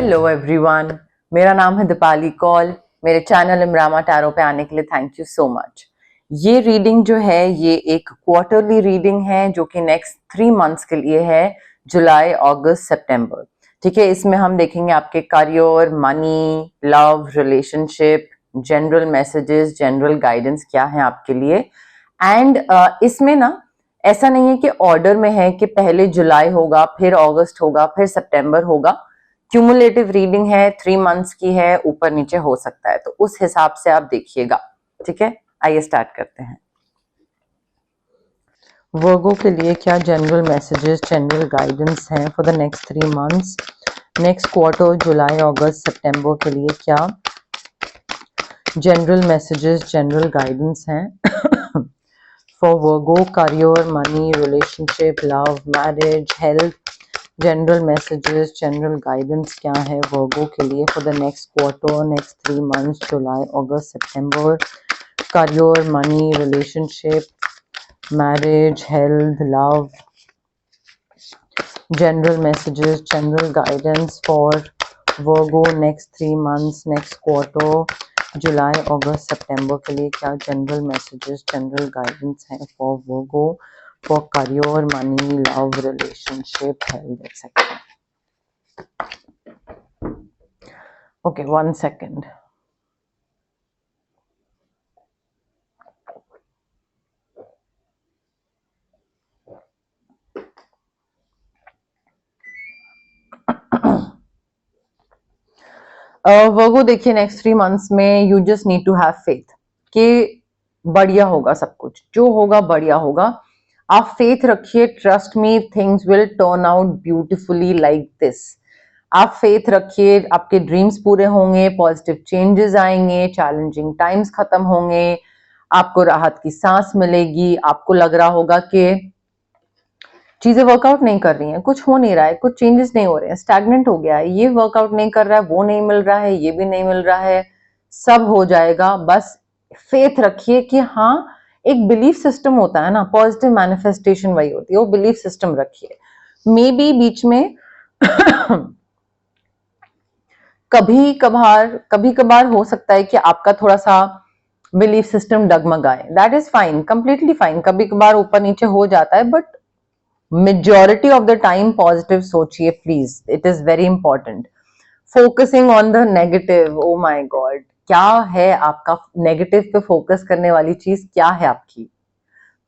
Hello everyone, मेरा नाम है दीपाली कौल। मेरे चैनल इमरामा टैरो पे आने के लिए थैंक यू सो मच। ये रीडिंग जो है ये एक क्वार्टरली रीडिंग है जो कि नेक्स्ट 3 मंथ्स के लिए है, जुलाई, अगस्त, सितंबर। ठीक है, इसमें हम देखेंगे आपके career, money, love, relationship, general messages, general guidance क्या है आपके लिए। एंड इसमें ना ऐसा नहीं है कि ऑर्डर में है कि पहले जुलाई होगा, फिर अगस्त होगा, फिर सितंबर होगा। क्यूमुलेटिव रीडिंग है, 3 मंथ्स की है, ऊपर नीचे हो सकता है, तो उस हिसाब से आप देखिएगा। ठीक है, आइए स्टार्ट करते हैं। वर्गो के लिए क्या जनरल मैसेजेस, जनरल गाइडेंस हैं for the next 3 months, next quarter, जुलाई, अगस्त, सितंबर के लिए क्या जनरल मैसेजेस, जनरल गाइडेंस हैं for Virgo, career, money, relationship, love, marriage, health. General messages, general guidance क्या है वर्गो के लिए for the next quarter, next 3 months, जुलाई, अगस्त, सितंबर। Career, money, relationship, marriage, health, love. General messages, general guidance for Virgo next 3 months, next quarter, जुलाई, अगस्त, सितंबर के लिए क्या जनरल मैसेजेस, जनरल गाइडेंस है for Virgo for career, money, love, relationship, health, etc. Okay, 1 second. Virgo देखिए, next 3 months में you just need to have faith कि बढ़िया होगा, सब कुछ जो होगा बढ़िया होगा। आप फेथ रखिए, trust me, things will turn out beautifully like this. आप फेथ रखिए, आपके ड्रीम्स पूरे होंगे, पॉजिटिव चेंजेस आएंगे, चैलेंजिंग टाइम्स खत्म होंगे, आपको राहत की सांस मिलेगी। आपको लग रहा होगा कि चीजें वर्कआउट नहीं कर रही हैं, कुछ हो नहीं रहा है, कुछ चेंजेस नहीं हो रहे हैं, स्टैग्नेंट हो गया है, ये वर्कआउट नहीं कर रहा है, वो नहीं मिल रहा है, ये भी नहीं मिल रहा है, सब हो जाएगा। बस फेथ रखिए कि हाँ, एक बिलीफ सिस्टम होता है ना, पॉजिटिव मैनिफेस्टेशन वही होती है, वो बिलीफ सिस्टम रखिए। मे बी बीच में कभी कभार हो सकता है कि आपका थोड़ा सा बिलीफ सिस्टम डगमगाए, that is fine, completely fine. कभी कभार ऊपर नीचे हो जाता है, but majority of the time positive सोचिए please, it is very important. Focusing on the negative, oh my god, क्या है आपका नेगेटिव पे फोकस करने वाली चीज, क्या है आपकी?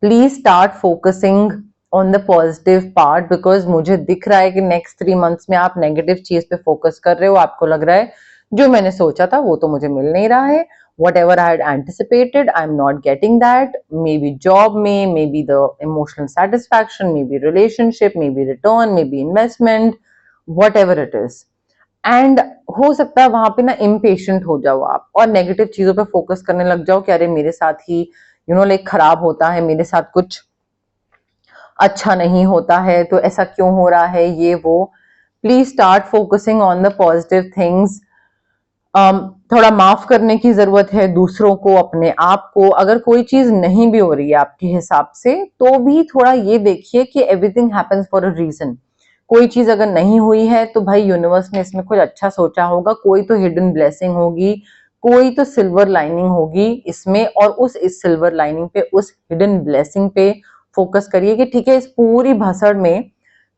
Please start focusing on the positive part, because मुझे दिख रहा है कि नेक्स्ट 3 मंथ्स में आप नेगेटिव चीज पे फोकस कर रहे हो। आपको लग रहा है जो मैंने सोचा था वो तो मुझे मिल नहीं रहा है, whatever I had anticipated, I'm not getting that. Maybe job में, maybe the emotional satisfaction, maybe relationship, maybe return, maybe investment, whatever it is. And हो सकता है वहां पे ना इम्पेशेंट हो जाओ आप और नेगेटिव चीजों पे फोकस करने लग जाओ कि अरे मेरे साथ ही लाइक खराब होता है, मेरे साथ कुछ अच्छा नहीं होता है, तो ऐसा क्यों हो रहा है, ये वो। Please start focusing on the positive things. थोड़ा माफ करने की जरूरत है दूसरों को, अपने आप को। अगर कोई चीज नहीं भी हो रही है आपके हिसाब से, तो भी थोड़ा ये देखिए कि everything happens for a reason. कोई चीज अगर नहीं हुई है तो भाई यूनिवर्स ने इसमें कुछ अच्छा सोचा होगा, कोई तो हिडन ब्लेसिंग होगी, कोई तो सिल्वर लाइनिंग होगी इसमें। और उस इस सिल्वर लाइनिंग पे, उस हिडन ब्लेसिंग पे फोकस करिए कि ठीक है, इस पूरी भसड़ में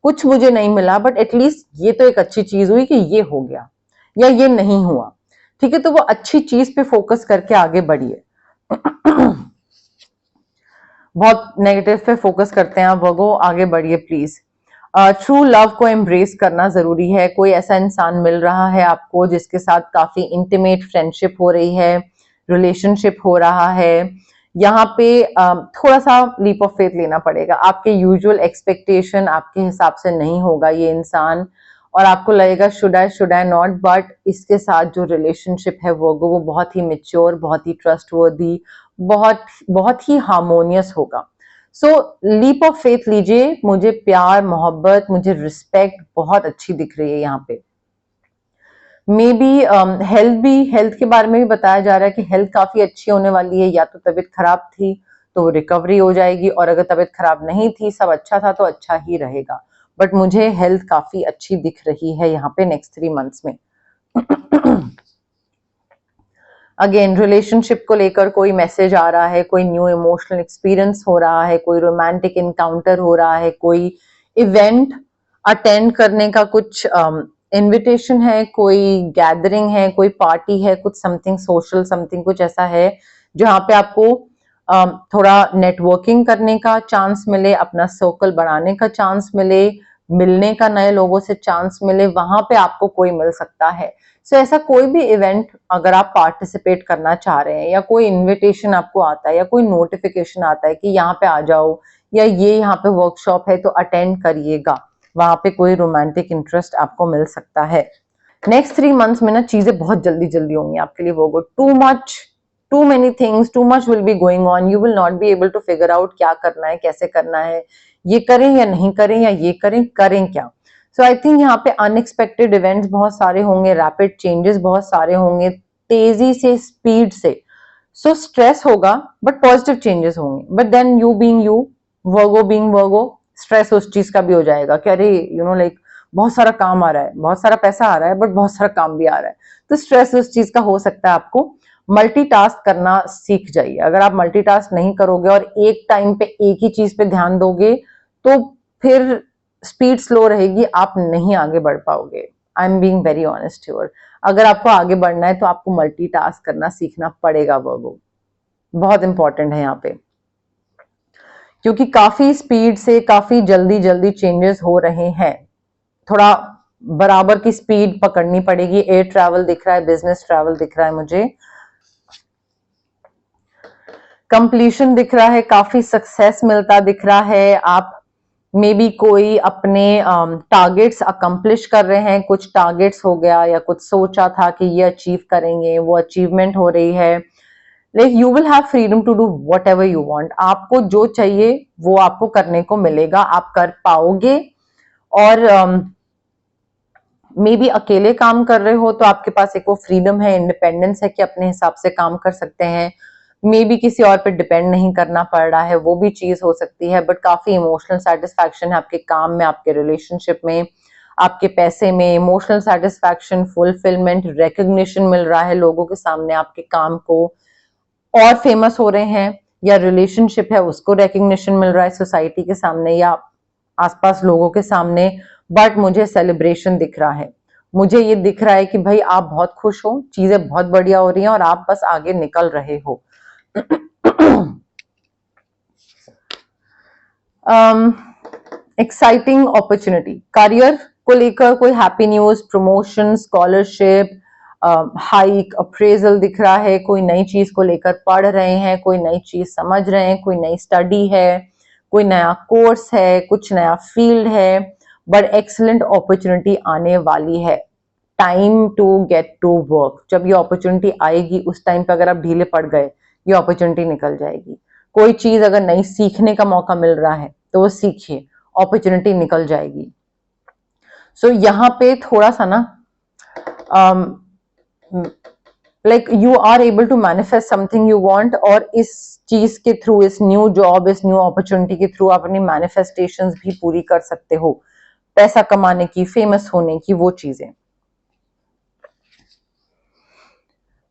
कुछ मुझे नहीं मिला, बट एटलीस्ट ये तो एक अच्छी चीज हुई कि ये हो गया या ये नहीं हुआ। ठीक है, तो वो अच्छी चीज पे फोकस करके आगे बढ़िए। बहुत नेगेटिव पे फोकस करते हैं आप वर्गो, आगे बढ़िए प्लीज। ट्रू लव को एम्ब्रेस करना जरूरी है। कोई ऐसा इंसान मिल रहा है आपको जिसके साथ काफी इंटीमेट फ्रेंडशिप हो रही है, रिलेशनशिप हो रहा है। यहाँ पे थोड़ा सा लीप ऑफ फेथ लेना पड़ेगा। आपके यूजुअल एक्सपेक्टेशन आपके हिसाब से नहीं होगा ये इंसान, और आपको लगेगा शुड आई नॉट, बट इसके साथ जो रिलेशनशिप है वो बहुत ही मेच्योर, बहुत ही ट्रस्टवर्दी, बहुत बहुत ही हार्मोनियस होगा। सो लीप ऑफ फेथ लीजिए। मुझे प्यार, मोहब्बत, मुझे रिस्पेक्ट बहुत अच्छी दिख रही है यहाँ पे। मे बी हेल्थ के बारे में भी बताया जा रहा है कि हेल्थ काफी अच्छी होने वाली है। या तो तबीयत खराब थी तो रिकवरी हो जाएगी, और अगर तबीयत खराब नहीं थी, सब अच्छा था, तो अच्छा ही रहेगा। बट मुझे हेल्थ काफी अच्छी दिख रही है यहाँ पे नेक्स्ट 3 मंथ्स में। अगेन रिलेशनशिप को लेकर कोई मैसेज आ रहा है, कोई न्यू इमोशनल एक्सपीरियंस हो रहा है, कोई रोमांटिक इनकाउंटर हो रहा है, कोई इवेंट अटेंड करने का कुछ इनविटेशन है, कोई गैदरिंग है, कोई पार्टी है, कुछ समथिंग सोशल समथिंग कुछ ऐसा है जहां पे आपको थोड़ा नेटवर्किंग करने का चांस मिले, अपना सर्कल बढ़ाने का चांस मिले, मिलने का नए लोगों से चांस मिले, वहां पे आपको कोई मिल सकता है। सो ऐसा कोई भी इवेंट अगर आप पार्टिसिपेट करना चाह रहे हैं, या कोई इनविटेशन आपको आता है, या कोई नोटिफिकेशन आता है कि यहाँ पे आ जाओ, या ये यहाँ पे वर्कशॉप है तो अटेंड करिएगा, वहां पे कोई रोमांटिक इंटरेस्ट आपको मिल सकता है। नेक्स्ट 3 मंथ्स में ना चीजें बहुत जल्दी जल्दी होंगी आपके लिए। वो too many things, too much will be going on, you will not be able to figure out क्या करना है, कैसे करना है, ये करें या नहीं करें, या ये करें, करें क्या। सो आई थिंक यहाँ पे अनएक्सपेक्टेड इवेंट्स बहुत सारे होंगे, रैपिड चेंजेस बहुत सारे होंगे, तेजी से, स्पीड से। सो स्ट्रेस होगा बट पॉजिटिव चेंजेस होंगे। But then you being you, Virgo being Virgo, stress उस चीज का भी हो जाएगा कि अरे यू नो लाइक बहुत सारा काम आ रहा है, बहुत सारा पैसा आ रहा है, बट बहुत सारा काम भी आ रहा है, तो स्ट्रेस उस चीज का हो सकता है। आपको मल्टीटास्क करना सीख जाइए। अगर आप मल्टीटास्क नहीं करोगे और एक टाइम पे एक ही चीज पे ध्यान दोगे तो फिर स्पीड स्लो रहेगी, आप नहीं आगे बढ़ पाओगे। I am being very honest here. अगर आपको आगे बढ़ना है तो आपको मल्टीटास्क करना सीखना पड़ेगा, वो बहुत इंपॉर्टेंट है यहाँ पे, क्योंकि काफी स्पीड से काफी जल्दी जल्दी चेंजेस हो रहे हैं। थोड़ा बराबर की स्पीड पकड़नी पड़ेगी। एयर ट्रैवल दिख रहा है, बिजनेस ट्रैवल दिख रहा है मुझे, कंप्लीशन दिख रहा है, काफी सक्सेस मिलता दिख रहा है। आप मे बी कोई अपने टारगेट्स अकम्प्लिश कर रहे हैं, कुछ टारगेट्स हो गया या कुछ सोचा था कि ये अचीव करेंगे, वो अचीवमेंट हो रही है। Like you will have freedom to do whatever you want. आपको जो चाहिए वो आपको करने को मिलेगा, आप कर पाओगे। और मे बी अकेले काम कर रहे हो तो आपके पास एक वो फ्रीडम है, इंडिपेंडेंस है कि अपने हिसाब से काम कर सकते हैं। मे बी किसी और पे डिपेंड नहीं करना पड़ रहा है, वो भी चीज हो सकती है। बट काफी इमोशनल सेटिस्फैक्शन है आपके काम में, आपके रिलेशनशिप में, आपके पैसे में। इमोशनल सेटिस्फैक्शन, फुलफिलमेंट, रिकग्निशन मिल रहा है लोगों के सामने आपके काम को, और फेमस हो रहे हैं, या रिलेशनशिप है उसको रिकग्निशन मिल रहा है सोसाइटी के सामने या आसपास लोगों के सामने। बट मुझे सेलिब्रेशन दिख रहा है, मुझे ये दिख रहा है कि भाई आप बहुत खुश हो, चीजें बहुत बढ़िया हो रही हैं और आप बस आगे निकल रहे हो। एक्साइटिंग अपॉर्चुनिटी, करियर को लेकर कोई happy news, promotion, scholarship, hike, appraisal दिख रहा है। कोई नई चीज को लेकर पढ़ रहे हैं, कोई नई चीज समझ रहे हैं, कोई नई स्टडी है, कोई नया कोर्स है, कुछ नया फील्ड है, बट एक्सीलेंट अपॉर्चुनिटी आने वाली है। Time to get to work. जब ये अपॉर्चुनिटी आएगी उस टाइम पे अगर आप ढीले पड़ गए, ये अपॉर्चुनिटी निकल जाएगी। कोई चीज अगर नई सीखने का मौका मिल रहा है तो वो सीखिए, अपॉर्चुनिटी निकल जाएगी। सो यहाँ पे थोड़ा सा ना like you are able to manifest something you want, और इस चीज के थ्रू, इस न्यू जॉब, इस न्यू अपॉर्चुनिटी के थ्रू आप अपनी मैनिफेस्टेशंस भी पूरी कर सकते हो, पैसा कमाने की, फेमस होने की, वो चीजें।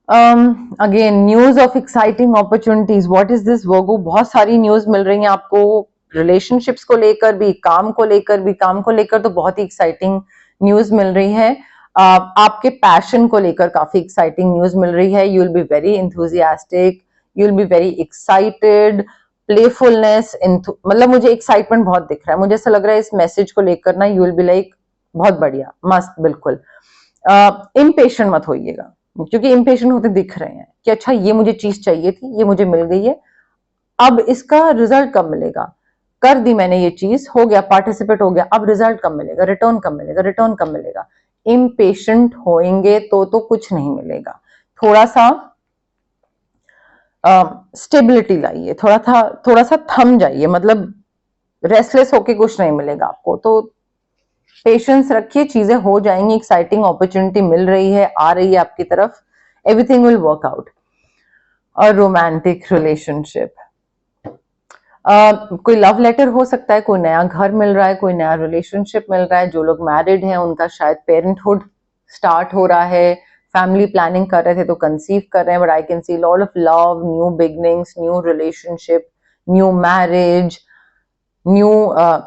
Again news of exciting opportunities, what is this Virgo? बहुत सारी न्यूज मिल रही है आपको, रिलेशनशिप्स को लेकर भी, काम को लेकर भी। काम को लेकर तो बहुत ही एक्साइटिंग न्यूज मिल रही है। आपके पैशन को लेकर काफी एक्साइटिंग न्यूज मिल रही है। You will be very enthusiastic, you will be very excited, playfulness, मतलब मुझे एक्साइटमेंट बहुत दिख रहा है। मुझे ऐसा लग रहा है इस मैसेज को लेकर ना, यू विल बी लाइक बहुत बढ़िया, मस्त, बिल्कुल। इम्पेशेंट मत होइएगा, क्योंकि इम्पेशेंट होते दिख रहे हैं कि अच्छा ये मुझे चीज चाहिए थी, ये मुझे मिल गई है, अब इसका रिजल्ट कब मिलेगा? कर दी मैंने ये चीज, हो गया, पार्टिसिपेट हो गया, अब रिजल्ट कब मिलेगा, रिटर्न कब मिलेगा, रिटर्न कब मिलेगा? इम्पेशेंट होएंगे तो कुछ नहीं मिलेगा। थोड़ा सा स्टेबिलिटी लाइए, थोड़ा सा थम जाइए, मतलब रेस्टलेस होके कुछ नहीं मिलेगा आपको। तो पेशेंस रखिए, चीजें हो जाएंगी। एक्साइटिंग अपॉर्चुनिटी मिल रही है, आ रही है आपकी तरफ, एवरीथिंग विल वर्क आउट। और रोमांटिक रिलेशनशिप, कोई लव लेटर हो सकता है, कोई नया घर मिल रहा है, कोई नया रिलेशनशिप मिल रहा है। जो लोग मैरिड हैं उनका शायद पेरेंटहुड स्टार्ट हो रहा है, फैमिली प्लानिंग कर रहे थे तो कंसीव कर रहे हैं, but I can see lot of love, new beginnings, new relationship, new marriage, new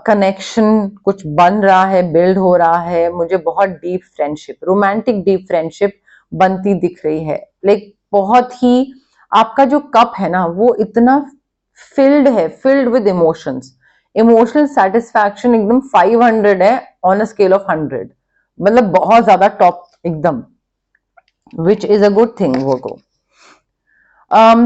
connection कुछ बन रहा है, बिल्ड हो रहा है। मुझे बहुत deep friendship, romantic deep friendship बनती दिख रही है। लाइक बहुत ही आपका जो कप है ना वो इतना फिल्ड है, filled with emotions. Emotional satisfaction एकदम 500 है ऑन अ स्केल ऑफ 100, मतलब बहुत ज्यादा टॉप एकदम, which is a good thing वो को।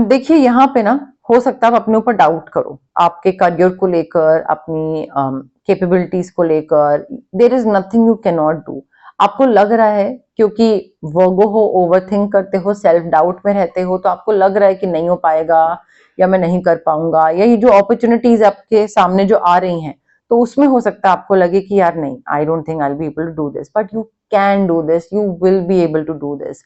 देखिए यहाँ पे ना हो सकता है आप अपने ऊपर डाउट करो, आपके करियर को लेकर, अपनी कैपेबिलिटीज को लेकर। There is nothing you can not do. आपको लग रहा है क्योंकि वर्गो हो, ओवरथिंक करते हो, सेल्फ डाउट में रहते हो, तो आपको लग रहा है कि नहीं हो पाएगा या मैं नहीं कर पाऊंगा, या ये जो अपॉर्चुनिटीज आपके सामने जो आ रही हैं तो उसमें हो सकता है आपको लगे कि यार नहीं, I don't think I will be able to do this, but you can do this, you will be able to do this.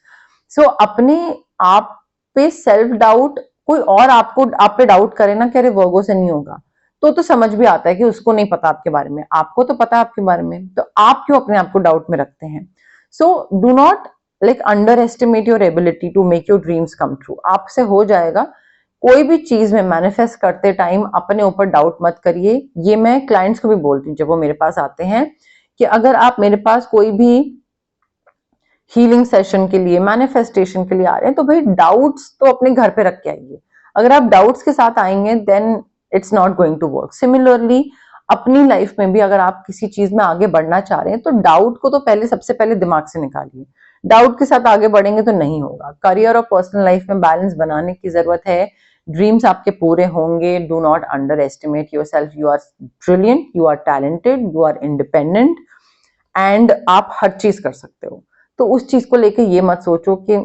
So अपने आप पे सेल्फ डाउट, कोई और आपको आप पे डाउट करे ना कि अरे वर्गो से नहीं होगा, तो समझ भी आता है कि उसको नहीं पता आपके बारे में, आपको तो पता है आपके बारे में, तो आप क्यों अपने आप को डाउट में रखते हैं। So do not like underestimate your ability to make your dreams come true. आपसे हो जाएगा। कोई भी चीज में मैनिफेस्ट करते टाइम अपने ऊपर डाउट मत करिए। ये मैं क्लाइंट्स को भी बोलती हूँ जब वो मेरे पास आते हैं, कि अगर आप मेरे पास कोई भी हीलिंग सेशन के लिए, मैनिफेस्टेशन के लिए आ रहे हैं तो भाई डाउट्स तो अपने घर पे रख के आइए। अगर आप डाउट्स के साथ आएंगे then it's not going to work. Similarly अपनी लाइफ में भी अगर आप किसी चीज में आगे बढ़ना चाह रहे हैं तो डाउट को तो पहले सबसे पहले दिमाग से निकालिए। डाउट के साथ आगे बढ़ेंगे तो नहीं होगा। करियर और पर्सनल लाइफ में बैलेंस बनाने की जरूरत है। ड्रीम्स आपके पूरे होंगे। Do not underestimate yourself. You are brilliant, you are talented, you are independent and आप हर चीज कर सकते हो। तो उस चीज को लेके ये मत सोचो कि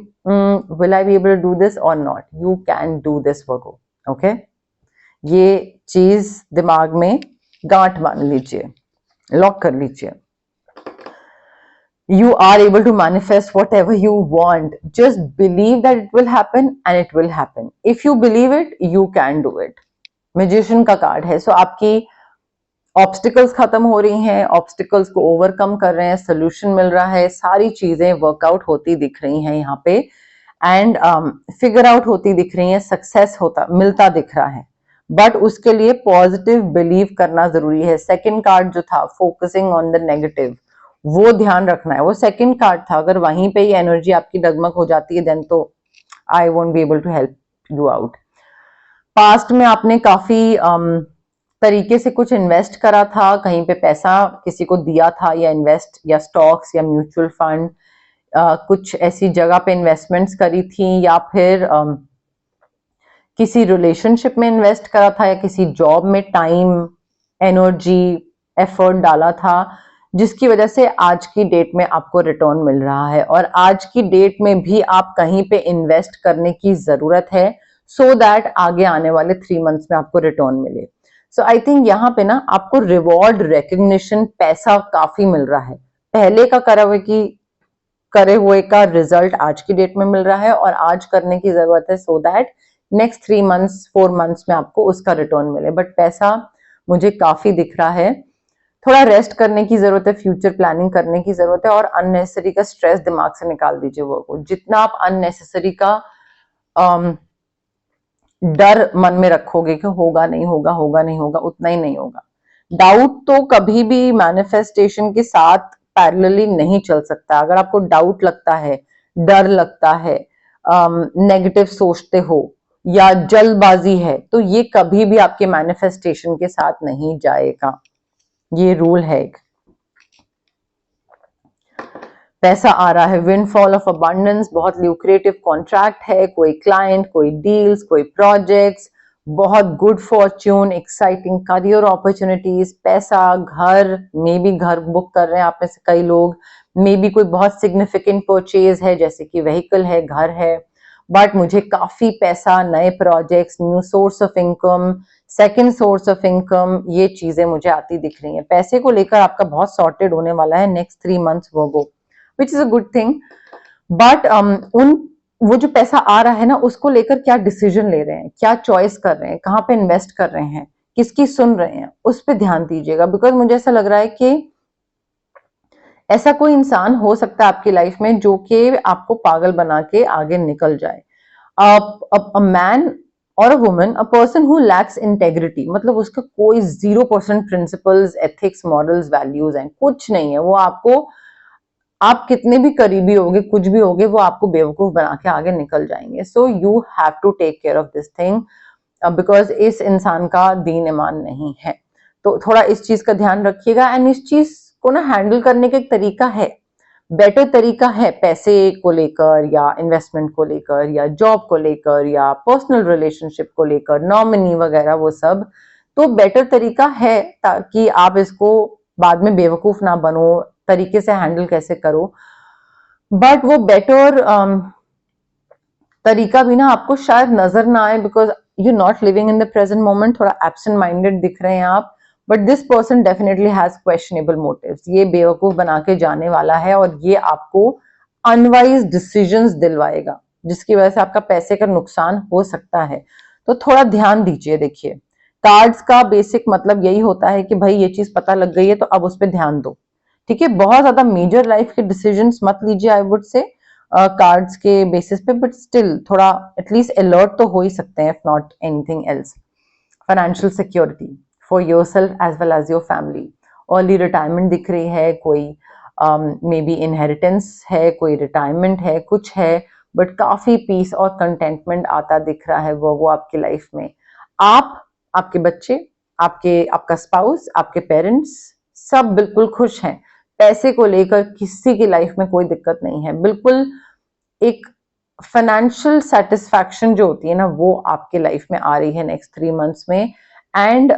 will I be able to do this और not. You can do this Virgo. Okay, ये चीज दिमाग में गांठ मान लीजिए, लॉक कर लीजिए। You are able to manifest whatever you want. Just believe that it will happen and it will happen. If you believe it, you can do it. Magician का कार्ड है। सो आपकी ऑब्स्टिकल्स खत्म हो रही हैं, ऑब्स्टिकल्स को ओवरकम कर रहे हैं, सोल्यूशन मिल रहा है, सारी चीजें वर्कआउट होती दिख रही हैं यहाँ पे, एंड फिगर आउट होती दिख रही हैं, सक्सेस होता मिलता दिख रहा है। बट उसके लिए पॉजिटिव बिलीव करना जरूरी है। सेकंड कार्ड जो था, फोकसिंग ऑन द नेगेटिव, वो ध्यान रखना है। वो सेकंड कार्ड था। अगर वहीं पे ही एनर्जी आपकी डगमग हो जाती है देन तो I won't be able to help you out. Past में आपने काफी तरीके से कुछ इन्वेस्ट करा था, कहीं पे पैसा किसी को दिया था, या इन्वेस्ट या स्टॉक्स या म्यूचुअल फंड, कुछ ऐसी जगह पे इन्वेस्टमेंट्स करी थी, या फिर किसी रिलेशनशिप में इन्वेस्ट करा था, या किसी जॉब में टाइम, एनर्जी, एफर्ट डाला था, जिसकी वजह से आज की डेट में आपको रिटर्न मिल रहा है। और आज की डेट में भी आप कहीं पे इन्वेस्ट करने की जरूरत है सो दैट आगे आने वाले 3 मंथ्स में आपको रिटर्न मिले। सो आई थिंक यहाँ पे ना आपको रिवॉर्ड, रिकग्निशन, पैसा काफी मिल रहा है। पहले का करे हुए का रिजल्ट आज की डेट में मिल रहा है, और आज करने की जरूरत है so that next 3 months 4 months में आपको उसका रिटर्न मिले। बट पैसा मुझे काफी दिख रहा है। थोड़ा रेस्ट करने की जरूरत है, फ्यूचर प्लानिंग करने की जरूरत है, और अननेसेसरी का स्ट्रेस दिमाग से निकाल दीजिए वो। जितना आप अननेसेसरी का डर मन में रखोगे कि होगा नहीं होगा, होगा नहीं होगा, उतना ही नहीं होगा। डाउट तो कभी भी मैनिफेस्टेशन के साथ पैरेलली नहीं चल सकता। अगर आपको डाउट लगता है, डर लगता है, नेगेटिव सोचते हो, या जल्दबाजी है, तो ये कभी भी आपके मैनिफेस्टेशन के साथ नहीं जाएगा। ये रूल है एक। पैसा आ रहा है, विंडफॉल ऑफ अबंडेंस, बहुत ल्यूक्रेटिव कॉन्ट्रैक्ट है, कोई क्लाइंट, कोई डील्स, कोई प्रोजेक्ट्स, बहुत good Fortune, exciting career opportunities, पैसा, घर, मे बी घर बुक कर रहे हैं आप में से कई लोग, मे बी कोई बहुत सिग्निफिकेंट परचेज है जैसे कि व्हीकल है, घर है, बट मुझे काफी पैसा, नए projects, new source of income, second source of income, ये चीजें मुझे आती दिख रही हैं। पैसे को लेकर आपका बहुत सॉर्टेड होने वाला है next 3 months Virgo, which is a good thing. But वो जो पैसा आ रहा है ना, उसको लेकर क्या डिसीजन ले रहे हैं, क्या चॉइस कर रहे हैं, कहाँ पे इन्वेस्ट कर रहे हैं, किसकी सुन रहे हैं, उस पर ध्यान दीजिएगा। बिकॉज मुझे ऐसा लग रहा है कि ऐसा कोई इंसान हो सकता है आपकी लाइफ में जो कि आपको पागल बना के आगे निकल जाए। a man or a woman, a person who lacks integrity, मतलब उसका कोई 0% principles, ethics, morals, values हैं, कुछ नहीं है। वो आपको, आप कितने भी करीबी होगे, कुछ भी होगे, वो आपको बेवकूफ बना के आगे निकल जाएंगे। So you have to take care of this thing, because इस इंसान का दीन ईमान नहीं है। तो थोड़ा इस चीज का ध्यान रखिएगा। एंड इस चीज को ना हैंडल करने का एक तरीका है, बेटर तरीका है, पैसे को लेकर या इन्वेस्टमेंट को लेकर या जॉब को लेकर या पर्सनल रिलेशनशिप को लेकर, नॉमिनी वगैरह वो सब। तो बेटर तरीका है ताकि आप इसको बाद में बेवकूफ ना बनो, तरीके से हैंडल कैसे करो। बट वो बेटर तरीका भी ना आपको शायद नजर ना आए, because you not living in the present moment, थोड़ा एब्सेंट माइंडेड दिख रहे हैं आप। But this person definitely has questionable motives, ये बेवकूफ बना के जाने वाला है और ये आपको अनवाइज डिसीजंस दिलवाएगा, जिसकी वजह से आपका पैसे का नुकसान हो सकता है। तो थोड़ा ध्यान दीजिए। देखिए, कार्ड्स का बेसिक मतलब यही होता है कि भाई ये चीज पता लग गई है तो अब उस पर ध्यान दो, ठीक है। बहुत ज्यादा मेजर लाइफ के डिसीजंस मत लीजिए, आई वुड से कार्ड्स के बेसिस पे, बट स्टिल थोड़ा एटलीस्ट अलर्ट तो हो ही सकते हैं, if not anything else. Financial security for yourself as well as your family, early retirement दिख रही है, कोई मे बी इनहेरिटेंस है, कोई रिटायरमेंट है, कुछ है, बट काफी पीस और कंटेंटमेंट आता दिख रहा है वो आपकी लाइफ में। आप, आपके बच्चे, आपका स्पाउस, आपके पेरेंट्स सब बिल्कुल खुश हैं। पैसे को लेकर किसी की लाइफ में कोई दिक्कत नहीं है, बिल्कुल एक फाइनेंशियल सेटिस्फैक्शन जो होती है ना, वो आपके लाइफ में आ रही है नेक्स्ट 3 मंथ्स में। And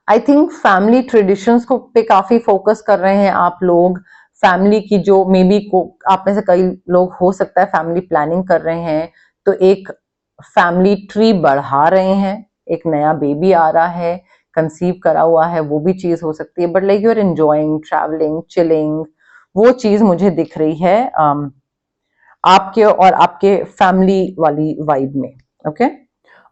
I think family traditions को पे काफी फोकस कर रहे हैं आप लोग। फैमिली की जो मे बी को आप में से कई लोग हो सकता है फैमिली प्लानिंग कर रहे हैं, तो एक फैमिली ट्री बढ़ा रहे हैं, एक नया बेबी आ रहा है, कंसीव करा हुआ है, वो भी चीज हो सकती है। But like you are enjoying travelling, chilling, वो चीज मुझे दिख रही है आपके और आपके फैमिली वाली वाइब में। ओके,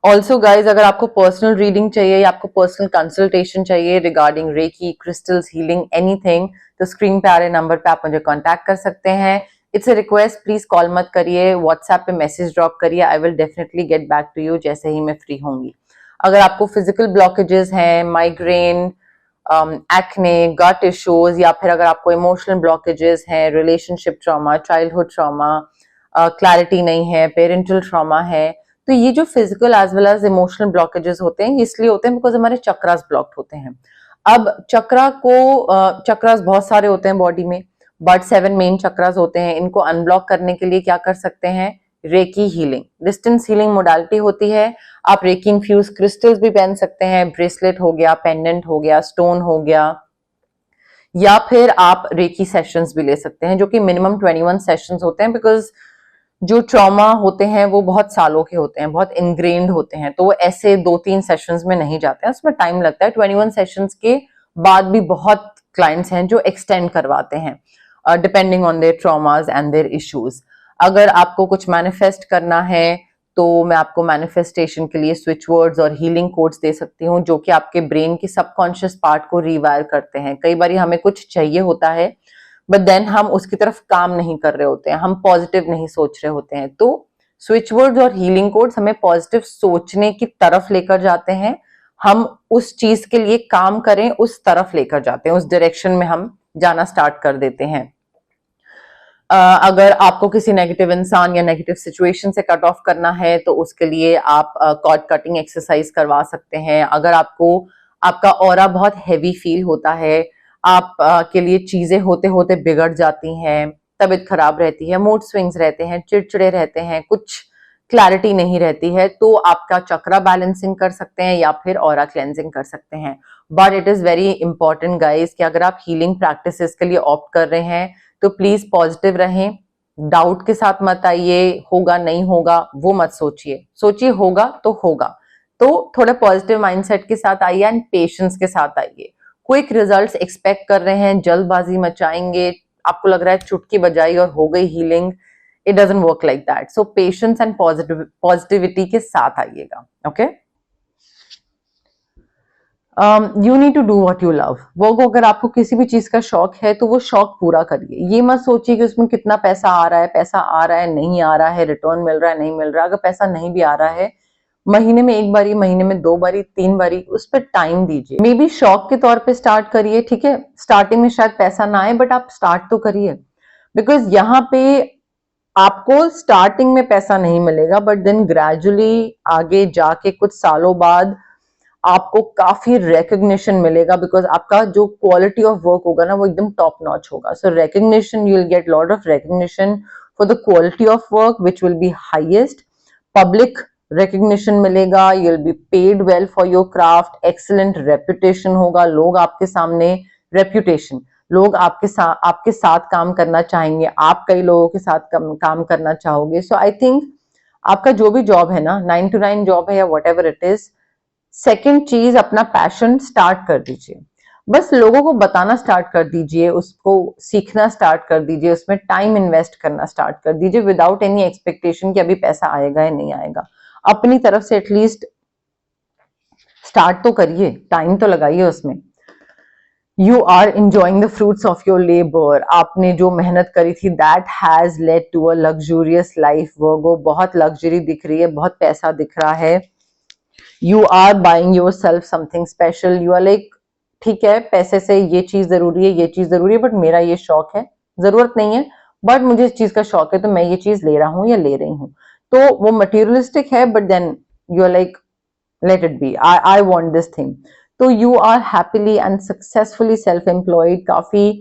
ऑल्सो गाइज, अगर आपको पर्सनल रीडिंग चाहिए या आपको पर्सनल कंसल्टेशन चाहिए regarding reiki, crystals, healing, anything, तो स्क्रीन पे आ रहे नंबर पे आप मुझे कांटेक्ट कर सकते हैं। It's a request, please call मत करिए, व्हाट्सएप पे मैसेज ड्रॉप करिए, I will definitely get back to you जैसे ही मैं फ्री होंगी। अगर आपको फिजिकल ब्लॉकेजेस हैं, माइग्रेन, एक्ने, गट इश्यूज, या फिर अगर आपको इमोशनल ब्लॉकेजेस हैं, relationship trauma, childhood trauma, clarity नहीं है, पेरेंटल ट्रॉमा है, तो ये जो physical as well as emotional blockages होते हैं, इसलिए होते हैं बिकॉज हमारे चक्रास ब्लॉक्ड होते हैं। अब चक्रास बहुत सारे होते हैं बॉडी में, बट 7 मेन चक्रास होते हैं। इनको अनब्लॉक करने के लिए क्या कर सकते हैं? Recce healing, distance healing modality होती है। आप रेकी इन्फ्यूज क्रिस्टल्स भी पहन सकते हैं, ब्रेसलेट हो गया, पेंडेंट हो गया, स्टोन हो गया, या फिर आप रेकी सेशंस भी ले सकते हैं, जो कि मिनिमम 21 सेशंस होते हैं, बिकॉज जो ट्रॉमा होते हैं वो बहुत सालों के होते हैं, बहुत इनग्रेन्ड होते हैं, तो वो ऐसे 2-3 सेशंस में नहीं जाते हैं, उसमें टाइम लगता है। 21 सेशंस के बाद भी बहुत क्लाइंट्स हैं जो एक्सटेंड करवाते हैं, depending on their traumas and their issues. अगर आपको कुछ मैनिफेस्ट करना है तो मैं आपको मैनिफेस्टेशन के लिए स्विच वर्ड्स और हीलिंग कोड्स दे सकती हूँ, जो कि आपके ब्रेन के सबकॉन्शियस पार्ट को रिवायर करते हैं। कई बार हमें कुछ चाहिए होता है, बट देन हम उसकी तरफ काम नहीं कर रहे होते हैं, हम पॉजिटिव नहीं सोच रहे होते हैं, तो स्विच वर्ड्स और हीलिंग कोड्स हमें पॉजिटिव सोचने की तरफ लेकर जाते हैं। हम उस चीज के लिए काम करें, उस तरफ लेकर जाते हैं, उस डायरेक्शन में हम जाना स्टार्ट कर देते हैं। अगर आपको किसी नेगेटिव इंसान या नेगेटिव सिचुएशन से कट ऑफ करना है तो उसके लिए आप कॉर्ड कटिंग एक्सरसाइज करवा सकते हैं। अगर आपको आपका ऑरा बहुत हैवी फील होता है, आप के लिए चीजें होते होते बिगड़ जाती हैं, तबीयत खराब रहती है, मूड स्विंग्स रहते हैं, चिड़चिड़े रहते हैं, कुछ क्लैरिटी नहीं रहती है, तो आपका चक्रा बैलेंसिंग कर सकते हैं या फिर ऑरा क्लेंजिंग कर सकते हैं। But it is very important guys कि अगर आप हीलिंग प्रैक्टिसेस के लिए ऑप्ट कर रहे हैं तो प्लीज पॉजिटिव रहें, डाउट के साथ मत आइए, होगा नहीं होगा वो मत सोचिए, सोचिए होगा तो होगा। तो थोड़े पॉजिटिव माइंडसेट के साथ आइए एंड पेशेंस के साथ आइए। क्विक रिजल्ट्स एक्सपेक्ट कर रहे हैं, जल्दबाजी मचाएंगे, आपको लग रहा है चुटकी बजाई और हो गई healing, it doesn't work like that. So patience and positivity के साथ आइएगा। Okay, you need to do what you love. वो अगर आपको किसी भी चीज का शौक है तो वो शौक पूरा करिए। ये मत सोचिए कि उसमें कितना पैसा आ रहा है, पैसा आ रहा है नहीं आ रहा है, रिटर्न मिल रहा है नहीं मिल रहा है। अगर पैसा नहीं भी आ रहा है, महीने में एक बारी, महीने में 2 बारी, 3 बारी उस पर टाइम दीजिए। मे बी शौक के तौर पे स्टार्ट करिए, ठीक है। स्टार्टिंग में शायद पैसा ना आए, बट आप स्टार्ट तो करिए। बिकॉज यहाँ पे आपको स्टार्टिंग में पैसा नहीं मिलेगा, बट देन ग्रेजुअली आगे जाके कुछ सालों बाद आपको काफी रिकग्निशन मिलेगा, बिकॉज आपका जो क्वालिटी ऑफ वर्क होगा ना वो एकदम टॉप नॉच होगा। So recognition, you will get lot of recognition for the quality of work which will be highest. Public recognition मिलेगा, you will be paid well for your craft, excellent reputation होगा, लोग आपके सामने, reputation, लोग आपके साथ काम करना चाहेंगे, आप कई लोगों के साथ काम करना चाहोगे। सो आई थिंक आपका जो भी जॉब है ना, 9 to 9 जॉब है या what ever it is, second चीज अपना पैशन स्टार्ट कर दीजिए। बस लोगों को बताना स्टार्ट कर दीजिए, उसको सीखना स्टार्ट कर दीजिए, उसमें टाइम इन्वेस्ट करना स्टार्ट कर दीजिए विदाउट एनी एक्सपेक्टेशन कि अभी पैसा आएगा या नहीं आएगा। अपनी तरफ से एटलीस्ट स्टार्ट तो करिए, टाइम तो लगाइए उसमें। You are enjoying the fruits of your labour. आपने जो मेहनत करी थी that has led to a luxurious life. वो बहुत लग्जरी दिख रही है, बहुत पैसा दिख रहा है। You are buying yourself something special. You are like, ठीक है पैसे से ये चीज जरूरी है, ये चीज जरूरी है, बट मेरा ये शौक है, जरूरत नहीं है बट मुझे इस चीज का शौक है तो मैं ये चीज ले रहा हूं या ले रही हूं। तो वो मटीरियलिस्टिक है, but then you are like let it be, I want this thing. तो you are happily and successfully self employed. काफी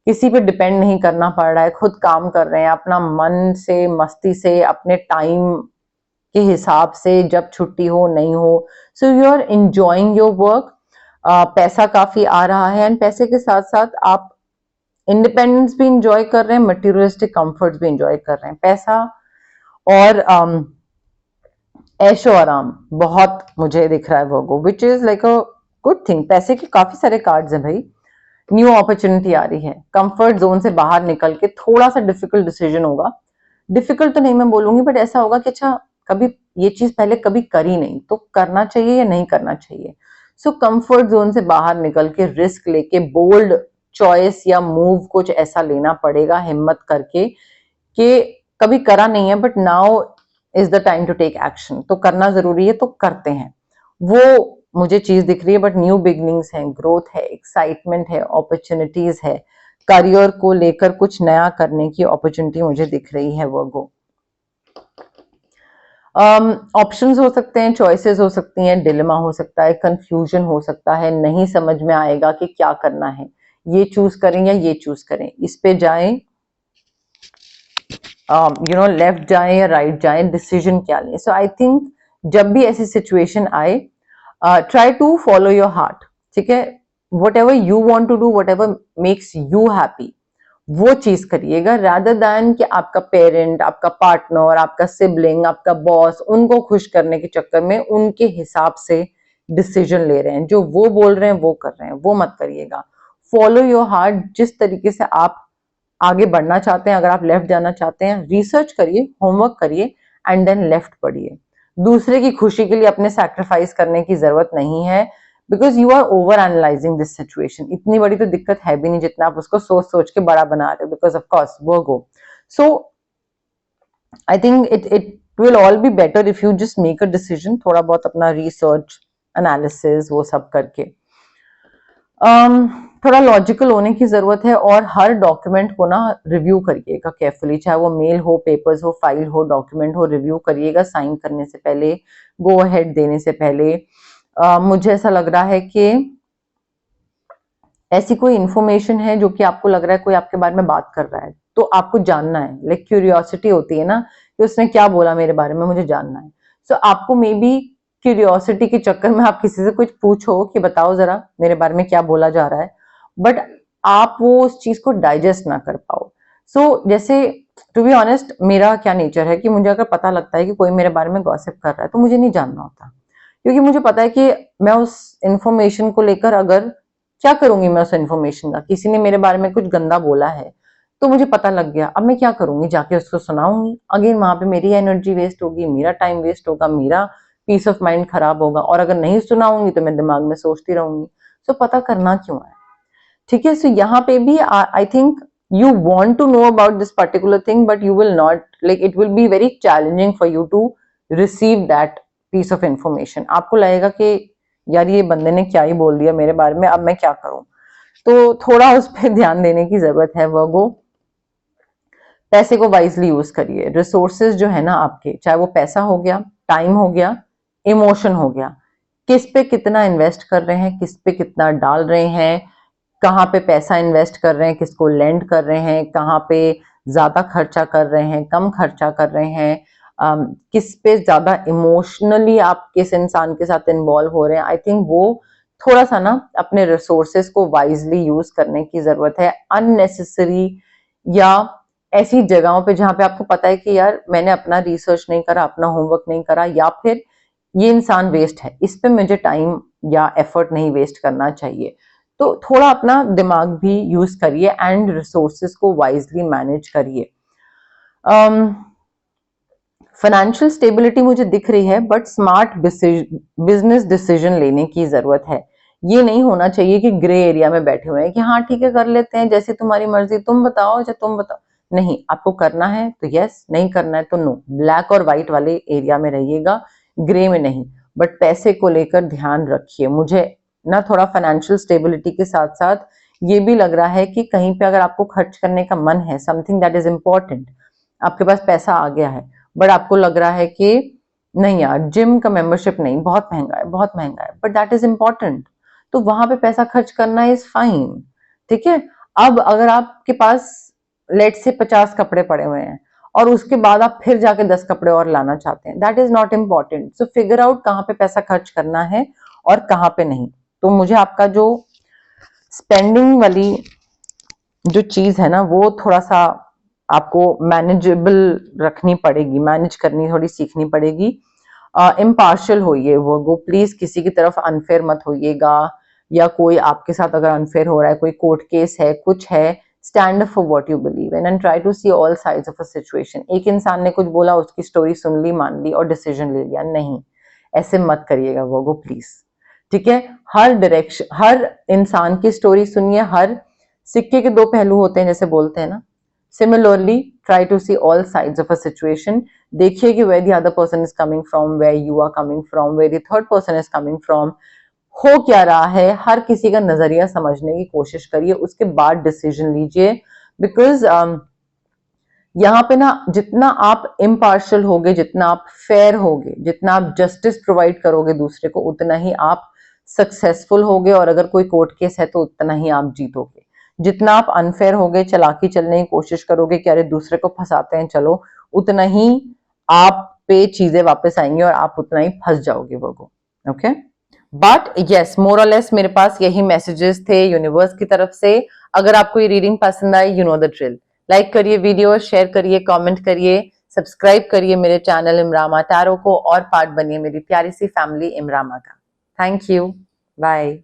किसी पे डिपेंड नहीं करना पड़ रहा है, खुद काम कर रहे हैं अपना मन से, मस्ती से, अपने टाइम के हिसाब से, जब छुट्टी हो नहीं हो। So you are enjoying your work. पैसा काफी आ रहा है एंड पैसे के साथ साथ आप इंडिपेंडेंस भी इंजॉय कर रहे हैं, मटीरियलिस्टिक कंफर्ट्स भी इंजॉय कर रहे हैं। पैसा और ऐशो आराम बहुत मुझे दिख रहा है वो, which is like a good thing. पैसे के काफी सारे कार्ड्स हैं भाई। न्यू अपॉर्चुनिटी आ रही है, कंफर्ट जोन से बाहर निकल के थोड़ा सा डिफिकल्ट डिसीजन होगा। डिफिकल्ट तो नहीं मैं बोलूंगी, बट ऐसा होगा कि अच्छा कभी ये चीज पहले कभी करी नहीं तो करना चाहिए या नहीं करना चाहिए। सो कंफर्ट जोन से बाहर निकल के रिस्क लेके बोल्ड चॉइस या मूव कुछ ऐसा लेना पड़ेगा हिम्मत करके, कि कभी करा नहीं है but now is the time to take action. तो करना जरूरी है तो करते हैं, वो मुझे चीज दिख रही है। बट न्यू बिगनिंग्स है, ग्रोथ है, एक्साइटमेंट है, अपॉर्चुनिटीज है, करियर को लेकर कुछ नया करने की अपॉर्चुनिटी मुझे दिख रही है। वो ऑप्शंस हो सकते हैं, चॉइसेस हो सकती हैं, डिलेमा हो सकता है, कंफ्यूजन हो सकता है, नहीं समझ में आएगा कि क्या करना है, ये चूज करें या ये चूज करें, इस पे जाएं, लेफ्ट जाएं या राइट जाएं, डिसीजन क्या लें। सो आई थिंक जब भी ऐसी सिचुएशन आए, try to follow your heart, ठीक है। Whatever you want to do, whatever makes you happy, वो चीज करिएगा, रादर दैन कि आपका पेरेंट, आपका पार्टनर, आपका सिबलिंग, आपका बॉस, उनको खुश करने के चक्कर में उनके हिसाब से डिसीजन ले रहे हैं, जो वो बोल रहे हैं वो कर रहे हैं, वो मत करिएगा। Follow your heart. जिस तरीके से आप आगे बढ़ना चाहते हैं, अगर आप लेफ्ट जाना चाहते हैं, रिसर्च करिए, होमवर्क करिए एंड देन लेफ्ट पढ़िए। दूसरे की खुशी के लिए अपने सैक्रिफाइस करने की जरूरत नहीं है, because you are overanalysing this situation. इतनी बड़ी तो दिक्कत है भी नहीं जितना आप उसको सोच सोच के बड़ा बना रहे हो, बिकॉज ऑफ कोर्स वो go. So I think it will all be better if you just make a decision, थोड़ा बहुत अपना रिसर्च एनालिसिस वो सब करके। थोड़ा लॉजिकल होने की जरूरत है, और हर डॉक्यूमेंट को ना रिव्यू करिएगा केयरफुली, चाहे वो मेल हो, पेपर्स हो, फाइल हो, डॉक्यूमेंट हो, रिव्यू करिएगा साइन करने से पहले, गो अहेड देने से पहले। मुझे ऐसा लग रहा है कि ऐसी कोई इंफॉर्मेशन है जो कि आपको लग रहा है कोई आपके बारे में बात कर रहा है, तो आपको जानना है। लाइक क्यूरियोसिटी होती है ना कि उसने क्या बोला मेरे बारे में, मुझे जानना है। सो आपको मे बी क्यूरियोसिटी के चक्कर में आप किसी से कुछ पूछो कि बताओ जरा मेरे बारे में क्या बोला जा रहा है, बट आप वो उस चीज को डाइजेस्ट ना कर पाओ। सो जैसे टू बी ऑनेस्ट, मेरा क्या नेचर है कि मुझे अगर पता लगता है कि कोई मेरे बारे में गॉसिप कर रहा है तो मुझे नहीं जानना होता, क्योंकि मुझे पता है कि मैं उस इंफॉर्मेशन को लेकर अगर क्या करूंगी, मैं उस इन्फॉर्मेशन का, किसी ने मेरे बारे में कुछ गंदा बोला है तो मुझे पता लग गया, अब मैं क्या करूंगी, जाके उसको सुनाऊंगी, अगेन वहां पे मेरी एनर्जी वेस्ट होगी, मेरा टाइम वेस्ट होगा, मेरा पीस ऑफ माइंड खराब होगा, और अगर नहीं सुनाऊंगी तो मैं दिमाग में सोचती रहूंगी। सो पता करना क्यों है, ठीक है। सो यहाँ पे भी I think you want to know about this particular thing, but you will not, like it will be very challenging for you to receive that piece of information. आपको लगेगा कि यार ये बंदे ने क्या ही बोल दिया मेरे बारे में, अब मैं क्या करूं। तो थोड़ा उस पर ध्यान देने की जरूरत है। वर्गो, पैसे को वाइजली यूज करिए। रिसोर्सेज जो है ना आपके, चाहे वो पैसा हो गया, टाइम हो गया, इमोशन हो गया, किस पे कितना इन्वेस्ट कर रहे हैं, किस पे कितना डाल रहे हैं, कहाँ पे पैसा इन्वेस्ट कर रहे हैं, किसको लेंड कर रहे हैं, कहाँ पे ज्यादा खर्चा कर रहे हैं, कम खर्चा कर रहे हैं, किस पे ज्यादा इमोशनली आप किस इंसान के साथ इन्वॉल्व हो रहे हैं। आई थिंक वो थोड़ा सा ना अपने रिसोर्सेज को वाइजली यूज करने की जरूरत है। अननेसेसरी या ऐसी जगहों पे जहां पे आपको पता है कि यार मैंने अपना रिसर्च नहीं करा, अपना होमवर्क नहीं करा, या फिर ये इंसान वेस्ट है, इस पे मुझे टाइम या एफर्ट नहीं वेस्ट करना चाहिए। तो थोड़ा अपना दिमाग भी यूज करिए एंड रिसोर्सेज को वाइजली मैनेज करिए। फाइनेंशियल स्टेबिलिटी मुझे दिख रही है, बट स्मार्ट बिजनेस डिसीजन लेने की जरूरत है। ये नहीं होना चाहिए कि ग्रे एरिया में बैठे हुए हैं कि हाँ ठीक है कर लेते हैं, जैसे तुम्हारी मर्जी, तुम बताओ या तुम बताओ। नहीं, आपको करना है तो यस, नहीं करना है तो नो। ब्लैक और व्हाइट वाले एरिया में रहिएगा, ग्रे में नहीं। बट पैसे को लेकर ध्यान रखिए। मुझे ना थोड़ा फाइनेंशियल स्टेबिलिटी के साथ साथ ये भी लग रहा है कि कहीं पे अगर आपको खर्च करने का मन है, समथिंग दैट इज इम्पोर्टेंट, आपके पास पैसा आ गया है, बट आपको लग रहा है कि नहीं यार जिम का मेंबरशिप नहीं, बहुत महंगा है, बहुत महंगा है, बट दैट इज इम्पोर्टेंट, तो वहां पे पैसा खर्च करना इज फाइन, ठीक है। अब अगर आपके पास लेट से 50 कपड़े पड़े हुए हैं और उसके बाद आप फिर जाके 10 कपड़े और लाना चाहते हैं, that is not important. So figure out कहाँ पे पैसा खर्च करना है और कहाँ पे नहीं। तो मुझे आपका जो स्पेंडिंग वाली जो चीज है ना, वो थोड़ा सा आपको मैनेजेबल रखनी पड़ेगी, मैनेज करनी थोड़ी सीखनी पड़ेगी। इम्पार्शियल होइए वो प्लीज, किसी की तरफ अनफेयर मत होइएगा, या कोई आपके साथ अगर अनफेयर हो रहा है, कोई कोर्ट केस है, कुछ है, stand up for what you believe in and try to see all sides of a situation. एक इंसान ने कुछ बोला, उसकी स्टोरी सुन ली, मान ली और डिसीजन ले लिया, नहीं, ऐसे मत करिएगा वो प्लीज, ठीक है। हर डायरेक्शन, हर इंसान की स्टोरी सुनिए, हर सिक्के के दो पहलू होते हैं जैसे बोलते हैं ना। Similarly try to see all sides of a situation. देखिए कि where the other person is coming from, where you are coming from, where the third person is coming from, हो क्या रहा है, हर किसी का नजरिया समझने की कोशिश करिए, उसके बाद डिसीजन लीजिए। बिकॉज यहाँ पे ना जितना आप इम्पार्शियल होगे, जितना आप फेयर होगे, जितना आप जस्टिस प्रोवाइड करोगे दूसरे को, उतना ही आप सक्सेसफुल होगे, और अगर कोई कोर्ट केस है तो उतना ही आप जीतोगे। जितना आप अनफेयर होगे, चालाकी चलने की कोशिश करोगे कि अरे दूसरे को फंसाते हैं चलो, उतना ही आप पे चीजें वापस आएंगी और आप उतना ही फंस जाओगे वो। ओके, बट यस, मोर और लेस मेरे पास यही मैसेजेस थे यूनिवर्स की तरफ से। अगर आपको ये रीडिंग पसंद आई, you know the drill, like करिए वीडियो, शेयर करिए, कमेंट करिए, सब्सक्राइब करिए मेरे चैनल इमरामा टैरो को, और पार्ट बनिए मेरी प्यारी सी फैमिली इमरामा का। Thank you, bye.